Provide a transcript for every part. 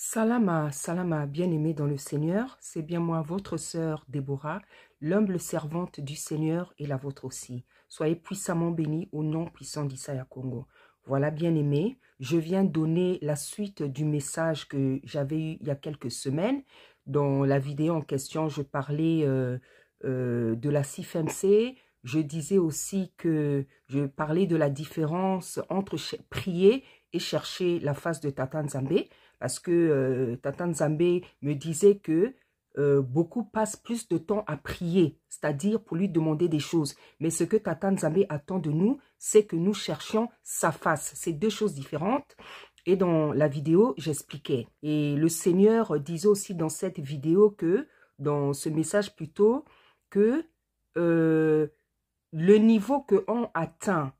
Salama, Salama, bien-aimés dans le Seigneur, c'est bien moi, votre sœur Déborah, l'humble servante du Seigneur et la vôtre aussi. Soyez puissamment bénis au nom puissant d'Issaïa Congo. Voilà, bien-aimés, je viens donner la suite du message que j'avais eu il y a quelques semaines. Dans la vidéo en question, je parlais de la CIFMC. Je disais aussi que je parlais de la différence entre prier et chercher la face de Tata Nzambe. Parce que Tata Nzambe me disait que beaucoup passent plus de temps à prier, c'est-à-dire pour lui demander des choses. Mais ce que Tata Nzambe attend de nous, c'est que nous cherchions sa face. C'est deux choses différentes. Et dans la vidéo, j'expliquais. Et le Seigneur disait aussi dans cette vidéo que, dans ce message plutôt, que le niveau qu'on atteint,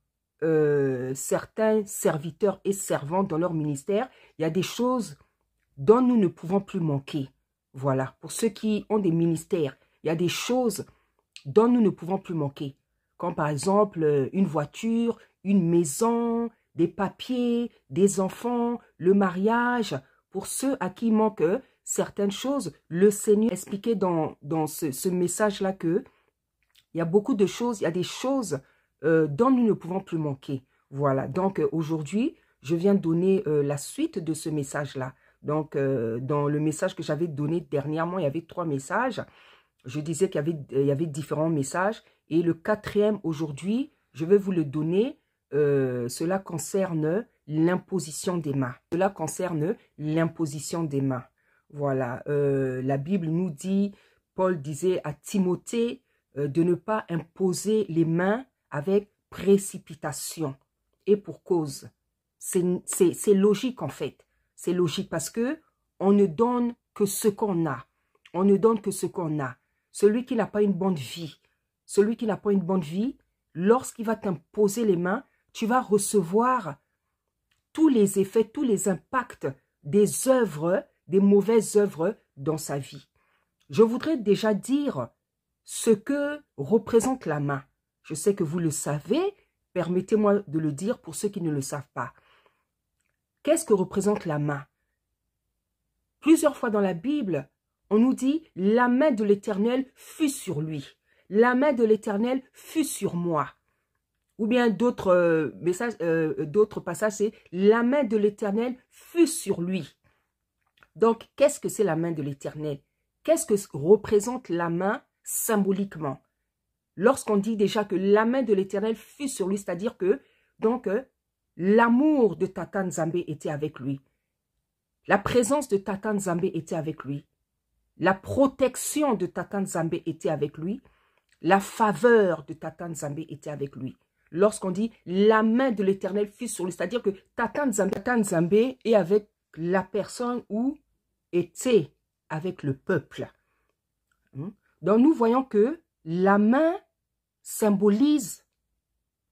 certains serviteurs et servantes dans leur ministère, il y a des choses dont nous ne pouvons plus manquer. Voilà, pour ceux qui ont des ministères, il y a des choses dont nous ne pouvons plus manquer. Comme par exemple une voiture, une maison, des papiers, des enfants, le mariage. Pour ceux à qui manquent certaines choses, le Seigneur expliquait dans ce message-là que il y a beaucoup de choses, il y a des choses dont nous ne pouvons plus manquer. Voilà, donc aujourd'hui, je viens donner la suite de ce message-là. Donc, dans le message que j'avais donné dernièrement, il y avait 3 messages. Je disais qu'il y avait différents messages. Et le 4e aujourd'hui, je vais vous le donner. Cela concerne l'imposition des mains. Cela concerne l'imposition des mains. Voilà, la Bible nous dit, Paul disait à Timothée, de ne pas imposer les mains avec précipitation et pour cause. C'est logique en fait. C'est logique parce que on ne donne que ce qu'on a. On ne donne que ce qu'on a. Celui qui n'a pas une bonne vie, lorsqu'il va t'imposer les mains, tu vas recevoir tous les effets, tous les impacts des œuvres, des mauvaises œuvres dans sa vie. Je voudrais déjà dire ce que représente la main. Je sais que vous le savez, permettez-moi de le dire pour ceux qui ne le savent pas. Qu'est-ce que représente la main? Plusieurs fois dans la Bible, on nous dit « La main de l'Éternel fut sur lui. La main de l'Éternel fut sur moi. » Ou bien d'autres passages, c'est « La main de l'Éternel fut sur lui. » Donc, qu'est-ce que c'est la main de l'Éternel? Qu'est-ce que représente la main symboliquement? Lorsqu'on dit déjà que la main de l'Éternel fut sur lui, c'est-à-dire que donc l'amour de Tata Nzambe était avec lui. La présence de Tata Nzambe était avec lui. La protection de Tata Nzambe était avec lui. La faveur de Tata Nzambe était avec lui. Lorsqu'on dit la main de l'Éternel fut sur lui, c'est-à-dire que Tata Nzambe est avec la personne ou était avec le peuple. Donc nous voyons que la main symbolise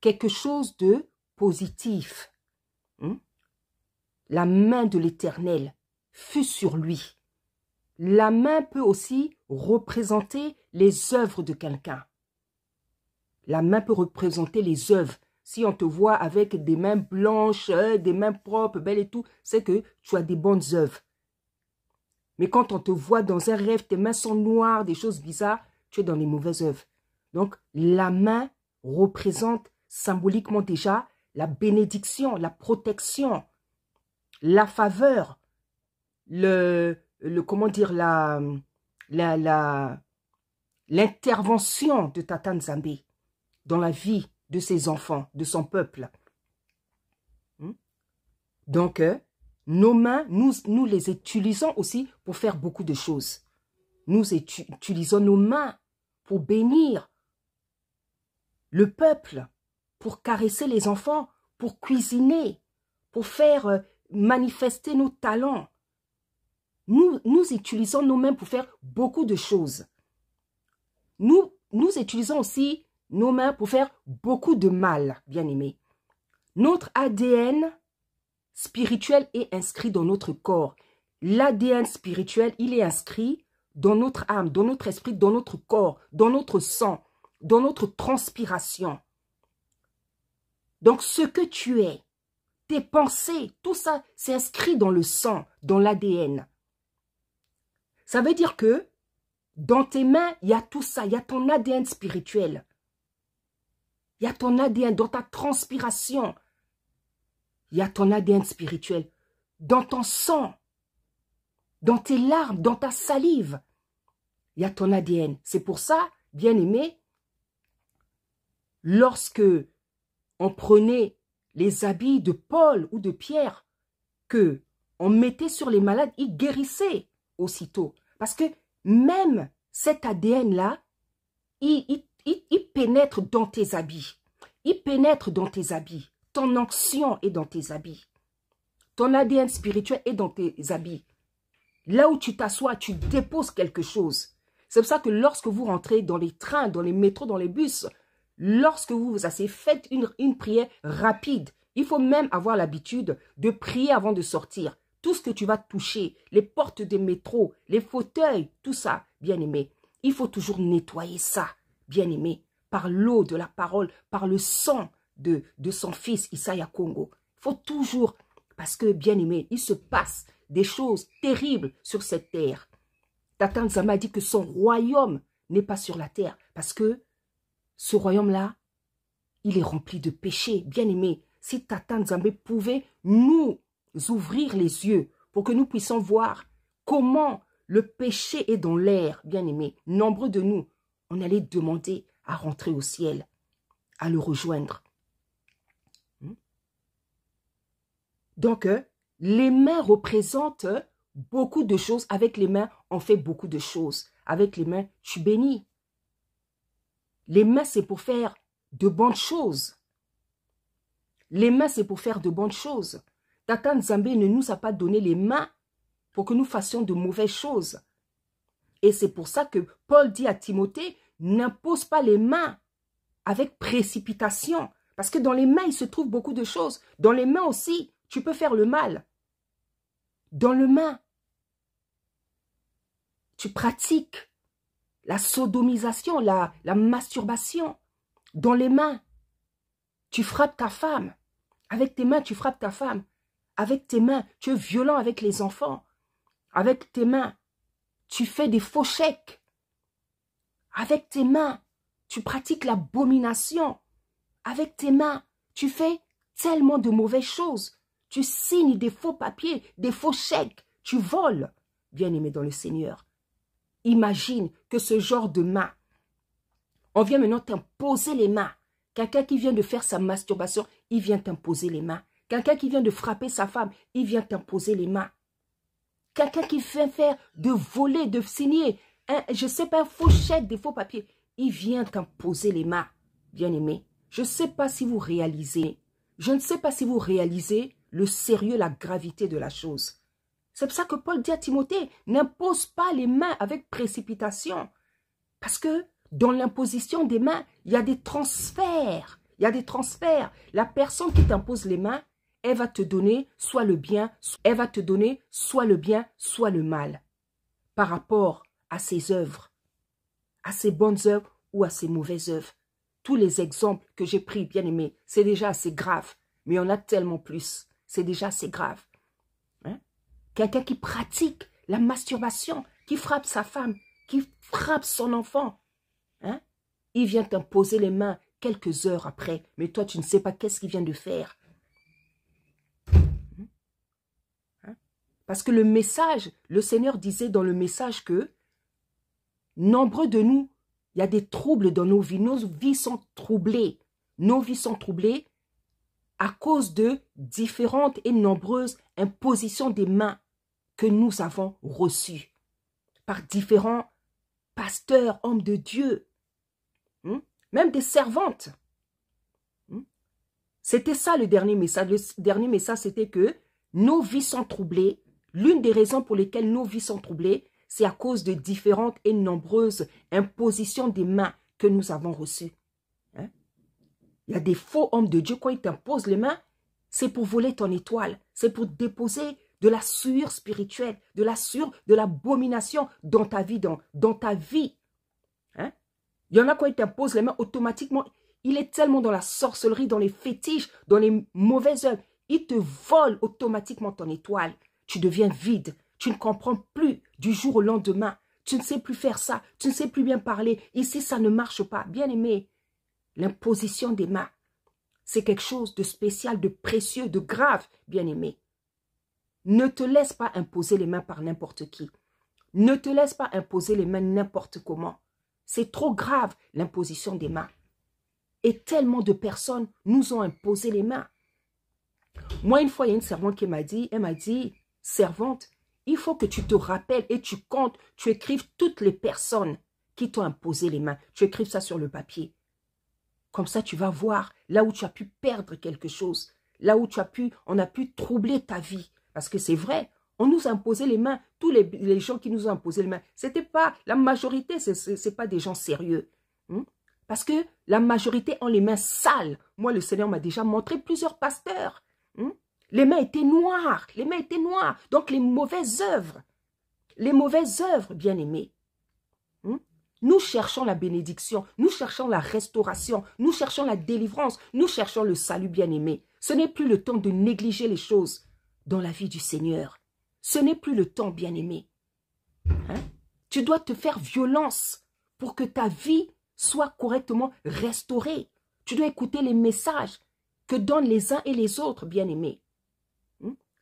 quelque chose de positif. La main de l'Éternel fut sur lui. La main peut aussi représenter les œuvres de quelqu'un. La main peut représenter les œuvres. Si on te voit avec des mains blanches, des mains propres, belles et tout, c'est que tu as des bonnes œuvres. Mais quand on te voit dans un rêve, tes mains sont noires, des choses bizarres, tu es dans les mauvaises œuvres. Donc, la main représente symboliquement déjà la bénédiction, la protection, la faveur, l'intervention de Tata Nzambe dans la vie de ses enfants, de son peuple. Donc, nos mains, nous les utilisons aussi pour faire beaucoup de choses. Nous utilisons nos mains pour bénir le peuple, pour caresser les enfants, pour cuisiner, pour faire manifester nos talents. Nous utilisons nos mains pour faire beaucoup de choses. Nous utilisons aussi nos mains pour faire beaucoup de mal, bien-aimés. Notre ADN spirituel est inscrit dans notre corps. L'ADN spirituel, il est inscrit dans notre âme, dans notre esprit, dans notre corps, dans notre sang, dans notre transpiration. Donc, ce que tu es, tes pensées, tout ça, c'est inscrit dans le sang, dans l'ADN. Ça veut dire que dans tes mains, il y a tout ça, il y a ton ADN spirituel. Il y a ton ADN dans ta transpiration. Il y a ton ADN spirituel. Dans ton sang, dans tes larmes, dans ta salive. Il y a ton ADN. C'est pour ça, bien-aimé, lorsque on prenait les habits de Paul ou de Pierre, que on mettait sur les malades, ils guérissaient aussitôt. Parce que même cet ADN-là, il pénètre dans tes habits. Il pénètre dans tes habits. Ton onction est dans tes habits. Ton ADN spirituel est dans tes habits. Là où tu t'assois, tu déposes quelque chose. C'est pour ça que lorsque vous rentrez dans les trains, dans les métros, dans les bus, lorsque vous vous asseyez, faites une prière rapide. Il faut même avoir l'habitude de prier avant de sortir. Tout ce que tu vas toucher, les portes des métros, les fauteuils, tout ça, bien-aimé. Il faut toujours nettoyer ça, bien-aimé, par l'eau de la parole, par le sang de son fils Isaiah Congo. Il faut toujours, parce que, bien-aimé, il se passe des choses terribles sur cette terre. Tata Nzambe a dit que son royaume n'est pas sur la terre, parce que ce royaume-là, il est rempli de péchés. Bien-aimé, si Tata Nzambe pouvait nous ouvrir les yeux pour que nous puissions voir comment le péché est dans l'air, bien-aimé, nombreux de nous, on allait demander à rentrer au ciel, à le rejoindre. Donc, les mains représentent beaucoup de choses. Avec les mains, on fait beaucoup de choses. Avec les mains, tu bénis. Les mains, c'est pour faire de bonnes choses. Les mains, c'est pour faire de bonnes choses. Tata Nzambe ne nous a pas donné les mains pour que nous fassions de mauvaises choses. Et c'est pour ça que Paul dit à Timothée, n'impose pas les mains avec précipitation. Parce que dans les mains, il se trouve beaucoup de choses. Dans les mains aussi, tu peux faire le mal. Dans les mains, tu pratiques la sodomisation, la masturbation. Dans les mains, tu frappes ta femme. Avec tes mains, tu frappes ta femme. Avec tes mains, tu es violent avec les enfants. Avec tes mains, tu fais des faux chèques. Avec tes mains, tu pratiques l'abomination. Avec tes mains, tu fais tellement de mauvaises choses. Tu signes des faux papiers, des faux chèques. Tu voles, bien-aimé dans le Seigneur. Imagine que ce genre de main, on vient maintenant t'imposer les mains. Quelqu'un qui vient de faire sa masturbation, il vient t'imposer les mains. Quelqu'un qui vient de frapper sa femme, il vient t'imposer les mains. Quelqu'un qui vient faire de voler, de signer, je ne sais pas, un faux chèque, des faux papiers, il vient t'imposer les mains, bien-aimé. Je ne sais pas si vous réalisez, le sérieux, la gravité de la chose. C'est pour ça que Paul dit à Timothée, n'impose pas les mains avec précipitation. Parce que dans l'imposition des mains, il y a des transferts. Il y a des transferts. La personne qui t'impose les mains, elle va te donner soit le bien, soit le mal. Par rapport à ses œuvres, à ses bonnes œuvres ou à ses mauvaises œuvres. Tous les exemples que j'ai pris, bien aimés, c'est déjà assez grave. Mais il y en a tellement plus. C'est déjà assez grave. Hein? Quelqu'un qui pratique la masturbation, qui frappe sa femme, qui frappe son enfant. Hein? Il vient t'imposer les mains quelques heures après. Mais toi, tu ne sais pas qu'est-ce qu'il vient de faire. Hein? Parce que le message, le Seigneur disait dans le message que nombreux de nous, il y a des troubles dans nos vies. Nos vies sont troublées. Nos vies sont troublées à cause de différentes et nombreuses impositions des mains que nous avons reçues par différents pasteurs, hommes de Dieu, même des servantes. C'était ça le dernier message. Le dernier message, c'était que nos vies sont troublées. L'une des raisons pour lesquelles nos vies sont troublées, c'est à cause de différentes et nombreuses impositions des mains que nous avons reçues. Hein? Il y a des faux hommes de Dieu, quand ils t'imposent les mains, c'est pour voler ton étoile. C'est pour déposer de la souillure spirituelle, de la souillure, de l'abomination dans ta vie, dans ta vie. Hein? Il y en a quand ils t'imposent les mains, automatiquement, il est tellement dans la sorcellerie, dans les fétiches, dans les mauvaises œuvres. Il te vole automatiquement ton étoile. Tu deviens vide. Tu ne comprends plus du jour au lendemain. Tu ne sais plus faire ça. Tu ne sais plus bien parler. Ici, ça ne marche pas. Bien-aimé, l'imposition des mains, c'est quelque chose de spécial, de précieux, de grave, bien-aimé. Ne te laisse pas imposer les mains par n'importe qui. Ne te laisse pas imposer les mains n'importe comment. C'est trop grave, l'imposition des mains. Et tellement de personnes nous ont imposé les mains. Moi, une fois, il y a une servante qui m'a dit, elle m'a dit, servante, il faut que tu te rappelles et tu comptes, tu écrives toutes les personnes qui t'ont imposé les mains. Tu écrives ça sur le papier. Comme ça, tu vas voir là où tu as pu perdre quelque chose, là où on a pu troubler ta vie. Parce que c'est vrai, on nous a imposé les mains. Tous les gens qui nous ont imposé les mains, c'était pas, la majorité, c'est pas des gens sérieux. Parce que la majorité ont les mains sales. Moi, le Seigneur m'a déjà montré plusieurs pasteurs. Les mains étaient noires, les mains étaient noires. Donc, les mauvaises œuvres, bien-aimés. Nous cherchons la bénédiction, nous cherchons la restauration, nous cherchons la délivrance, nous cherchons le salut, bien-aimé. Ce n'est plus le temps de négliger les choses dans la vie du Seigneur. Ce n'est plus le temps, bien-aimé. Tu dois te faire violence pour que ta vie soit correctement restaurée. Tu dois écouter les messages que donnent les uns et les autres, bien-aimés.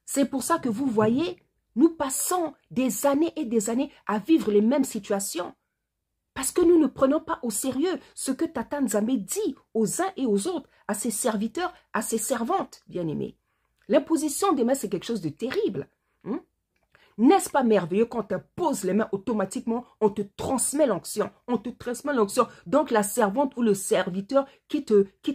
C'est pour ça que vous voyez, nous passons des années et des années à vivre les mêmes situations. Parce que nous ne prenons pas au sérieux ce que Tata Nzambe dit aux uns et aux autres, à ses serviteurs, à ses servantes, bien-aimés. L'imposition des mains, c'est quelque chose de terrible. N'est-ce pas merveilleux quand on te pose les mains automatiquement, on te transmet l'onction, on te transmet l'onction. Donc la servante ou le serviteur qui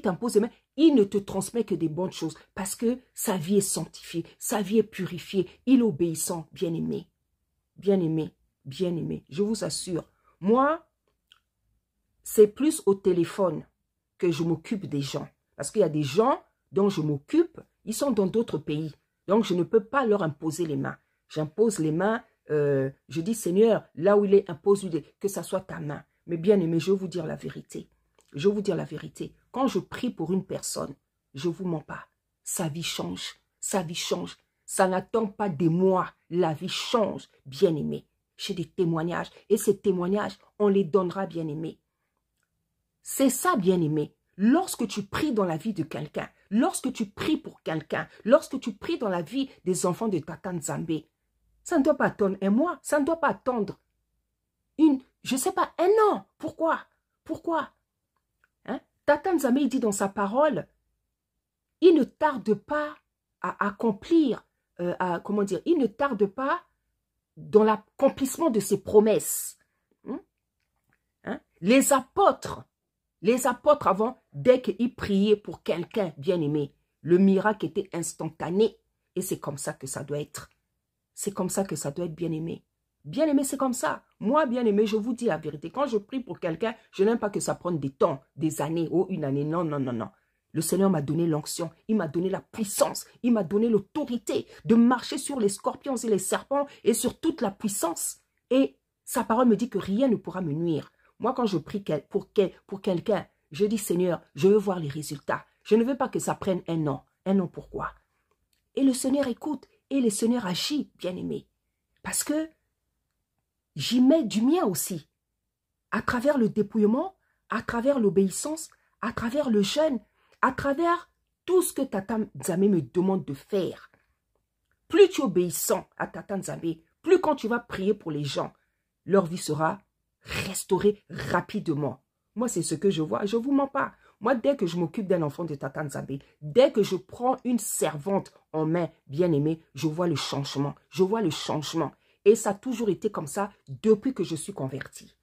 t'impose les mains, il ne te transmet que des bonnes choses parce que sa vie est sanctifiée, sa vie est purifiée, il est obéissant, bien-aimé. Bien-aimé, bien-aimé, je vous assure. Moi, c'est plus au téléphone que je m'occupe des gens. Parce qu'il y a des gens dont je m'occupe, ils sont dans d'autres pays. Donc, je ne peux pas leur imposer les mains. J'impose les mains, je dis, Seigneur, là où il est, impose-lui que ça soit ta main. Mais bien aimé, je vais vous dire la vérité. Je vais vous dire la vérité. Quand je prie pour une personne, je ne vous mens pas. Sa vie change. Sa vie change. Ça n'attend pas des mois. La vie change, bien aimé. J'ai des témoignages. Et ces témoignages, on les donnera, bien aimé. C'est ça, bien aimé. Lorsque tu pries dans la vie de quelqu'un, lorsque tu pries pour quelqu'un, lorsque tu pries dans la vie des enfants de Tata Nzambe, ça ne doit pas attendre un mois, ça ne doit pas attendre je ne sais pas, un an. Pourquoi? Pourquoi? Tata Nzambe, il dit dans sa parole, il ne tarde pas à accomplir, il ne tarde pas dans l'accomplissement de ses promesses. Les apôtres avant, dès qu'ils priaient pour quelqu'un bien-aimé, le miracle était instantané. Et c'est comme ça que ça doit être. C'est comme ça que ça doit être, bien-aimé. Bien-aimé, c'est comme ça. Moi, bien-aimé, je vous dis la vérité. Quand je prie pour quelqu'un, je n'aime pas que ça prenne des temps, des années, une année. Non, non, non, non. Le Seigneur m'a donné l'onction. Il m'a donné la puissance. Il m'a donné l'autorité de marcher sur les scorpions et les serpents et sur toute la puissance. Et sa parole me dit que rien ne pourra me nuire. Moi, quand je prie pour quelqu'un, je dis, Seigneur, je veux voir les résultats. Je ne veux pas que ça prenne un an. Un an, pourquoi? Et le Seigneur écoute et le Seigneur agit, bien-aimé. Parce que j'y mets du mien aussi. À travers le dépouillement, à travers l'obéissance, à travers le jeûne, à travers tout ce que Tata Nzambe me demande de faire. Plus tu es obéissant à Tata Nzambe, plus quand tu vas prier pour les gens, leur vie sera restaurée rapidement. Moi, c'est ce que je vois. Je ne vous mens pas. Moi, dès que je m'occupe d'un enfant de Tata Nzambe, dès que je prends une servante en main, bien-aimée, je vois le changement. Je vois le changement. Et ça a toujours été comme ça depuis que je suis convertie.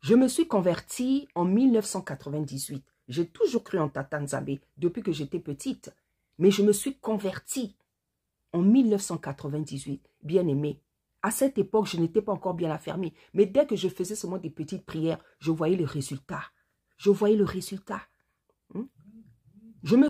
Je me suis convertie en 1998. J'ai toujours cru en Tata Nzambe depuis que j'étais petite. Mais je me suis convertie en 1998, bien-aimée. À cette époque, je n'étais pas encore bien affermie. Mais dès que je faisais seulement des petites prières, je voyais le résultat. Je voyais le résultat. Je me